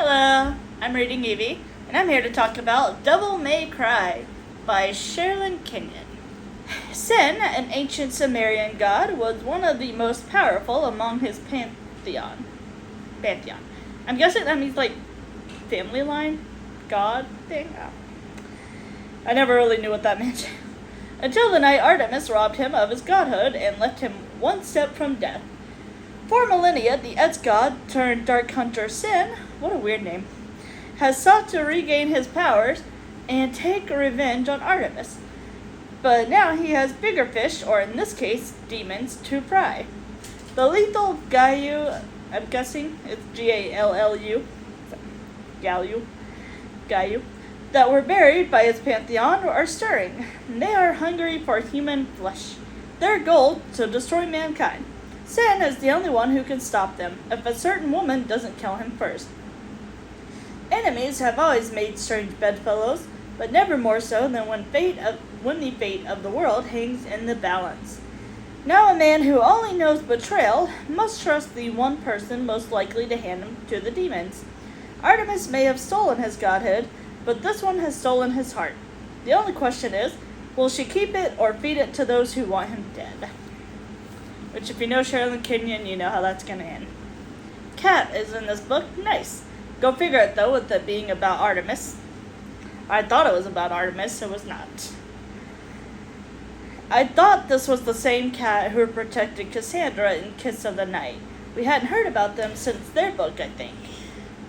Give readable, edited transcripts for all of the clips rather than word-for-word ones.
Hello, I'm reading Evie, and I'm here to talk about Devil May Cry by Sherrilyn Kenyon. Sin, an ancient Sumerian god, was one of the most powerful among his pantheon. I'm guessing that means like family line? God thing? Oh. I never really knew what that meant. Until the night Artemis robbed him of his godhood and left him one step from death. For millennia, the ex-god turned dark hunter Sin, what a weird name, has sought to regain his powers and take revenge on Artemis. But now he has bigger fish, or in this case, demons, to fry. The lethal gallu, I'm guessing it's Gallu, gallu, that were buried by his pantheon are stirring. They are hungry for human flesh. Their goal, to destroy mankind. Sin is the only one who can stop them, if a certain woman doesn't kill him first. Enemies have always made strange bedfellows, but never more so than when the fate of the world hangs in the balance. Now a man who only knows betrayal must trust the one person most likely to hand him to the demons. Artemis may have stolen his godhood, but this one has stolen his heart. The only question is, will she keep it or feed it to those who want him dead? Which, if you know Sherrilyn Kenyon, you know how that's gonna end. Cat is in this book. Nice. Go figure it, though, with it being about Artemis. I thought it was about Artemis. It was not. I thought this was the same cat who protected Cassandra in Kiss of the Night. We hadn't heard about them since their book, I think.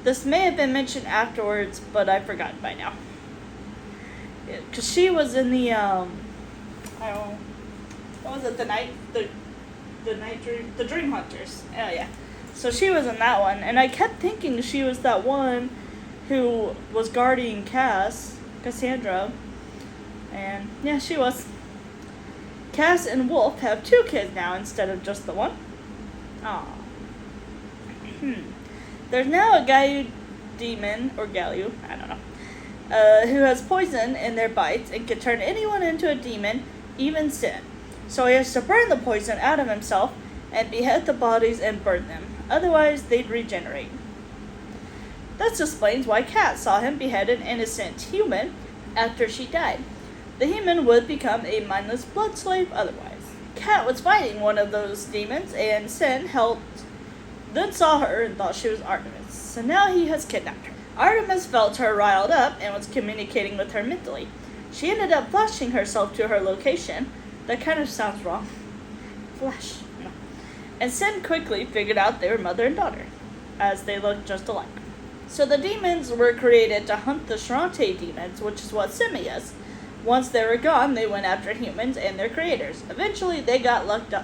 This may have been mentioned afterwards, but I've forgotten by now. Because she was in the, I don't know, what was it, the Dream Hunters. Oh, yeah. So she was in that one, and I kept thinking she was that one who was guarding Cassandra, and yeah, she was. Cass and Wolf have 2 kids now instead of just the one. Aww. There's now a gallu demon, or gallu, I don't know, who has poison in their bites and can turn anyone into a demon, even Sin. So he has to burn the poison out of himself and behead the bodies and burn them. Otherwise, they'd regenerate. This explains why Kat saw him behead an innocent human after she died. The human would become a mindless blood slave otherwise. Kat was fighting one of those demons, and Sin then saw her and thought she was Artemis. So now he has kidnapped her. Artemis felt her riled up and was communicating with her mentally. She ended up flashing herself to her location. That kind of sounds wrong. Flash. No. And Sin quickly figured out they were mother and daughter, as they looked just alike. So the demons were created to hunt the Shrante demons, which is what Simi is. Once they were gone, they went after humans and their creators. Eventually, they got locked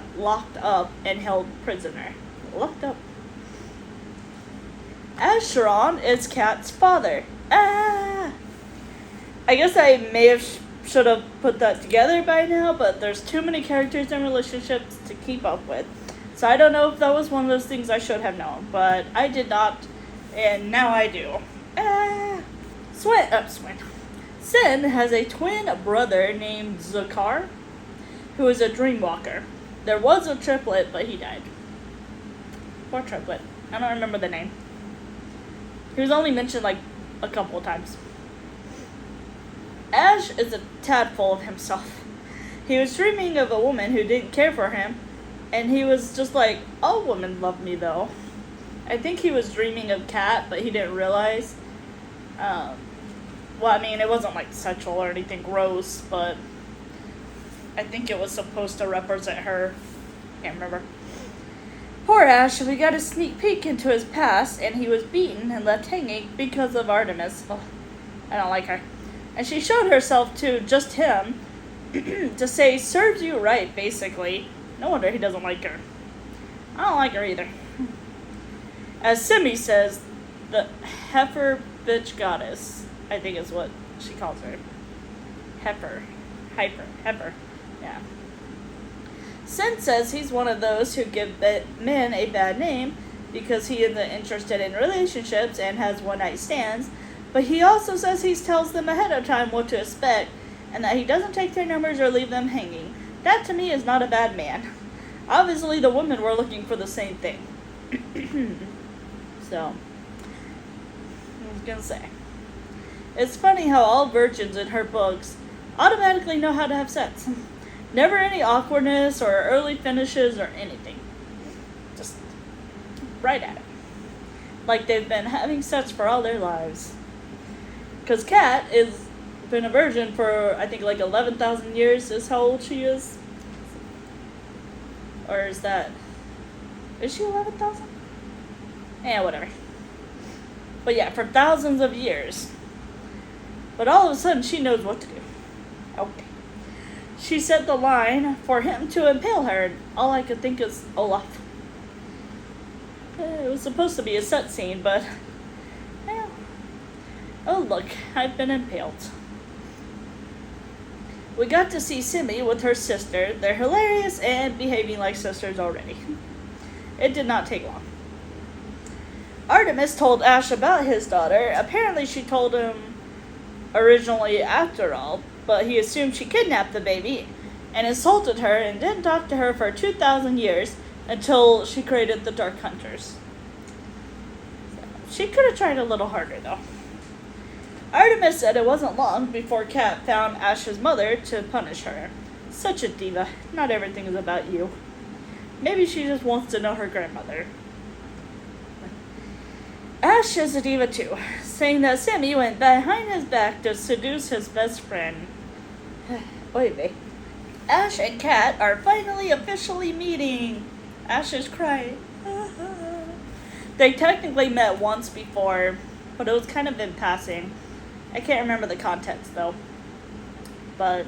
up and held prisoner. Locked up. Asheron is Kat's father. I guess I may have should have put that together by now, but there's too many characters and relationships to keep up with. So I don't know if that was one of those things I should have known, but I did not, and now I do. Swin. Sin has a twin brother named Zakar, who is a dreamwalker. There was a triplet, but he died. Poor triplet. I don't remember the name. He was only mentioned like a couple of times. Ash is a tad full of himself. He was dreaming of a woman who didn't care for him, and he was just like, all women love me though. I think he was dreaming of Kat, but he didn't realize. Well, I mean, it wasn't like sexual or anything gross, but I think it was supposed to represent her. Can't remember. Poor Ash, we got a sneak peek into his past, and he was beaten and left hanging because of Artemis. Oh, I don't like her. And she showed herself to just him to say, serves you right, basically. No wonder he doesn't like her. I don't like her either. As Simi says, the heifer bitch goddess, I think is what she calls her. Heifer. Yeah. Sin says he's one of those who give men a bad name because he isn't interested in relationships and has one-night stands, but he also says he tells them ahead of time what to expect and that he doesn't take their numbers or leave them hanging. That to me is not a bad man. Obviously the women were looking for the same thing. So, was gonna say. It's funny how all virgins in her books automatically know how to have sex. Never any awkwardness or early finishes or anything. Just right at it. Like they've been having sex for all their lives. Because Kat has been a virgin for, I think, like 11,000 years is how old she is. Or is she 11,000? Yeah, whatever. But yeah, for thousands of years. But all of a sudden, she knows what to do. Okay. She set the line for him to impale her, and all I could think is Olaf. It was supposed to be a set scene, but... yeah. Oh, look, I've been impaled. We got to see Simi with her sister. They're hilarious and behaving like sisters already. It did not take long. Artemis told Ash about his daughter. Apparently she told him originally after all, but he assumed she kidnapped the baby and insulted her and didn't talk to her for 2,000 years until she created the Dark Hunters. She could have tried a little harder though. Artemis said it wasn't long before Kat found Ash's mother to punish her. Such a diva. Not everything is about you. Maybe she just wants to know her grandmother. Ash is a diva too, saying that Simi went behind his back to seduce his best friend. Oy vey. Ash and Kat are finally officially meeting. Ash is crying. They technically met once before, but it was kind of in passing. I can't remember the context though. But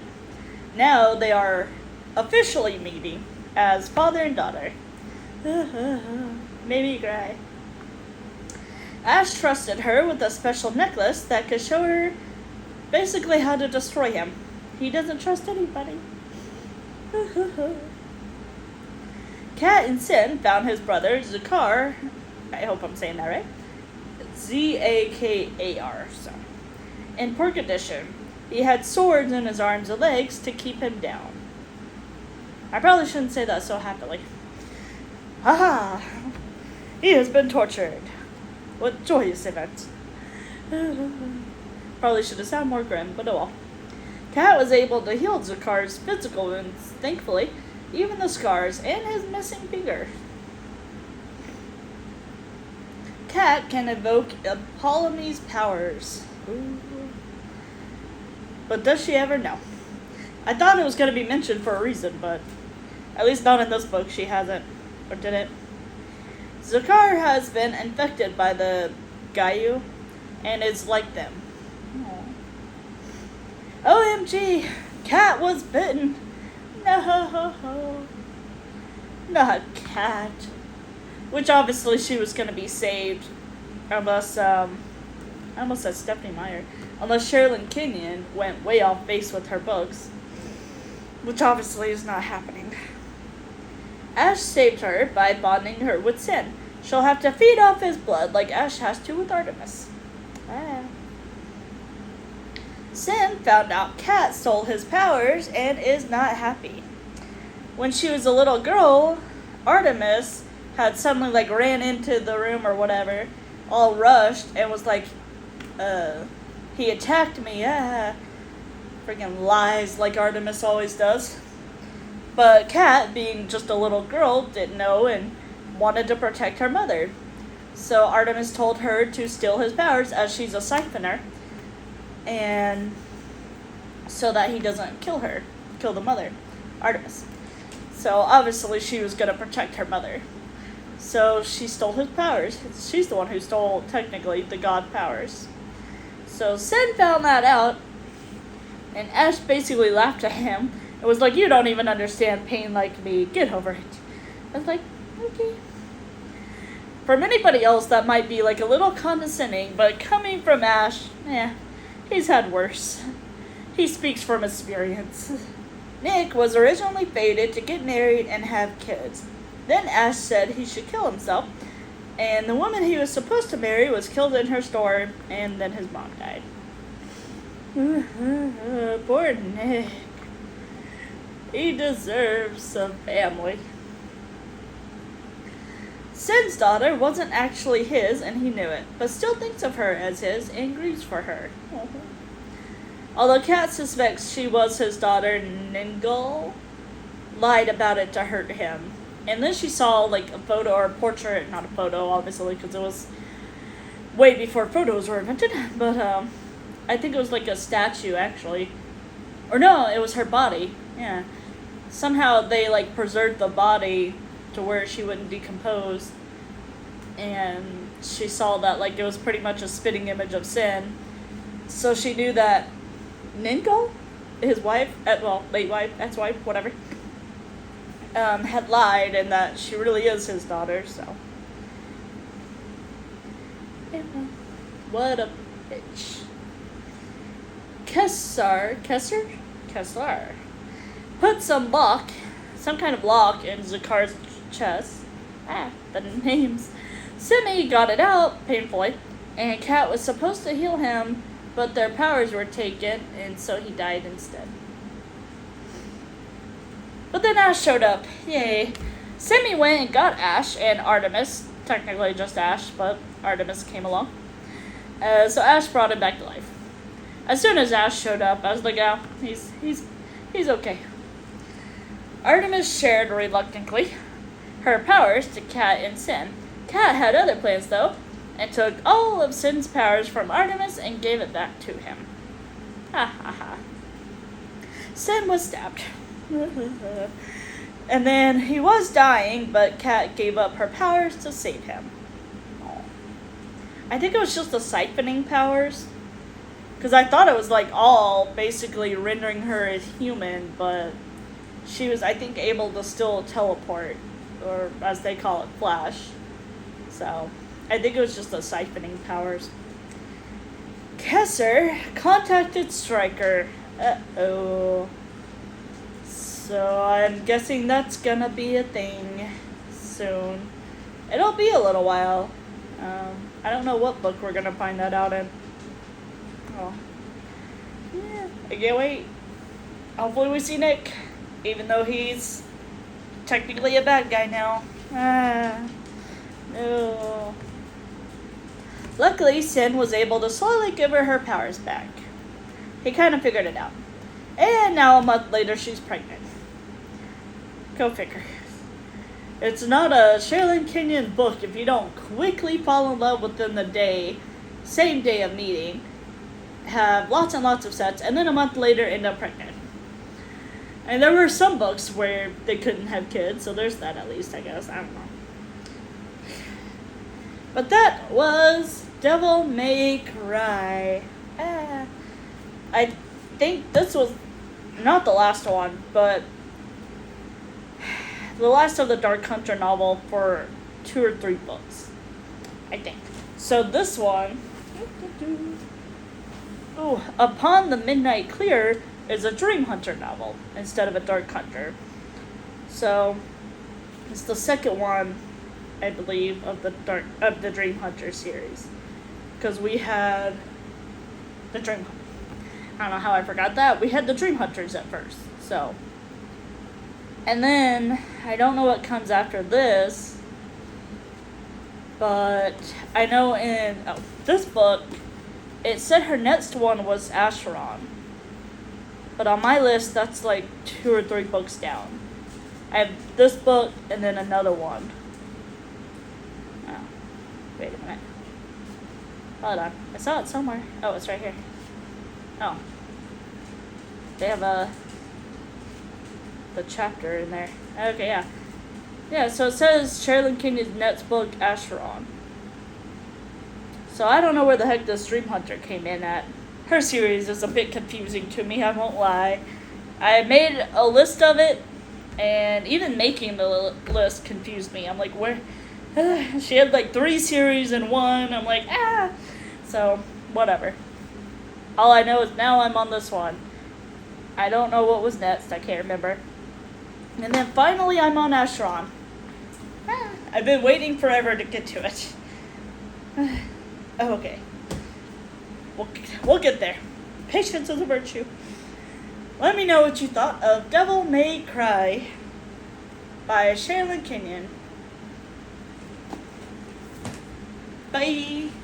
now they are officially meeting as father and daughter. Made me cry. Ash trusted her with a special necklace that could show her basically how to destroy him. He doesn't trust anybody. Kat and Sin found his brother, Zakar. I hope I'm saying that right. Zakar. So, in poor condition. He had swords in his arms and legs to keep him down. I probably shouldn't say that so happily. Aha! He has been tortured. What joyous event. Probably should have sounded more grim, but oh well. Kat was able to heal Zakar's physical wounds, thankfully, even the scars and his missing finger. Kat can evoke Ptolemy's powers. Ooh. But does she ever? No. I thought it was going to be mentioned for a reason, but at least not in this book. She hasn't, or didn't. Zakar has been infected by the gallu and is like them. Aww. OMG! Kat was bitten. No. Not Kat. Which obviously she was going to be saved. Unless, I almost said Stephanie Meyer. Unless Sherrilyn Kenyon went way off base with her books. Which obviously is not happening. Ash saved her by bonding her with Sin. She'll have to feed off his blood like Ash has to with Artemis. Sin found out Kat stole his powers and is not happy. When she was a little girl, Artemis had suddenly ran into the room or whatever, all rushed, and was like, he attacked me, Freaking lies like Artemis always does. But Kat, being just a little girl, didn't know and wanted to protect her mother. So Artemis told her to steal his powers as she's a siphoner, and so that he doesn't kill the mother, Artemis. So obviously she was going to protect her mother. So she stole his powers. She's the one who stole, technically, the god powers. So Sin found that out, and Ash basically laughed at him. It was like, you don't even understand pain like me. Get over it. I was like, okay. From anybody else, that might be a little condescending, but coming from Ash, he's had worse. He speaks from experience. Nick was originally fated to get married and have kids. Then Ash said he should kill himself, and the woman he was supposed to marry was killed in her store, and then his mom died. Poor Nick. He deserves some family. Sin's daughter wasn't actually his, and he knew it, but still thinks of her as his and grieves for her. Although Kat suspects she was his daughter, Ningal lied about it to hurt him. And then she saw, like, a photo or a portrait, not a photo, obviously, because it was way before photos were invented, but, I think it was, like, a statue, actually. Or no, it was her body, yeah. Somehow they, like, preserved the body to where she wouldn't decompose, and she saw that, like, it was pretty much a spitting image of Sin. So she knew that Ningal, his wife, late wife, ex-wife, whatever, had lied, and that she really is his daughter, so. What a bitch. Kessler put some kind of lock in Zakar's chest. The names. Simi got it out painfully, and Kat was supposed to heal him, but their powers were taken, and so he died instead. But then Ash showed up. Yay. Simi went and got Ash and Artemis. Technically just Ash, but Artemis came along. So Ash brought him back to life. As soon as Ash showed up, I was like, oh, he's okay. Artemis shared reluctantly her powers to Kat and Sin. Kat had other plans, though, and took all of Sin's powers from Artemis and gave it back to him. Ha ha ha. Sin was stabbed. And then he was dying, but Kat gave up her powers to save him. Aww. I think it was just the siphoning powers, because I thought it was like all basically rendering her as human, but she was, I think, able to still teleport, or as they call it, flash. So I think it was just the siphoning powers. Kessler contacted Stryker. Uh-oh. So I'm guessing that's gonna be a thing soon. It'll be a little while. I don't know what book we're gonna find that out in. Oh. Yeah, I can't wait. Hopefully we see Nick, even though he's technically a bad guy now. No. Luckily, Sin was able to slowly give her powers back. He kind of figured it out. And now a month later, she's pregnant. Go figure. It's not a Sherrilyn Kenyon book if you don't quickly fall in love within the same day of meeting, have lots and lots of sets, and then a month later end up pregnant. And there were some books where they couldn't have kids, so there's that at least, I guess. I don't know. But that was Devil May Cry. I think this was not the last one, but the last of the Dark Hunter novel for 2 or 3 books, I think. So this one, Upon the Midnight Clear, is a Dream Hunter novel instead of a Dark Hunter. So it's the second one, I believe, of the Dream Hunter series, because we had the Dream Hunter. I don't know how I forgot that. We had the Dream Hunters at first, so. And then, I don't know what comes after this, but I know in this book, it said her next one was Acheron. But on my list, that's like 2 or 3 books down. I have this book and then another one. Oh, wait a minute. Hold on. I saw it somewhere. Oh, it's right here. Oh. They have the chapter in there. Okay, yeah. Yeah, so it says Sherrilyn Kenyon's next book, Acheron. So I don't know where the heck this Dream Hunter came in at. Her series is a bit confusing to me, I won't lie. I made a list of it, and even making the list confused me. I'm like, where? She had like 3 series in one. I'm like, So, whatever. All I know is now I'm on this one. I don't know what was next. I can't remember. And then finally I'm on Acheron. I've been waiting forever to get to it. Okay. We'll get there. Patience is a virtue. Let me know what you thought of Devil May Cry by Sherrilyn Kenyon. Bye.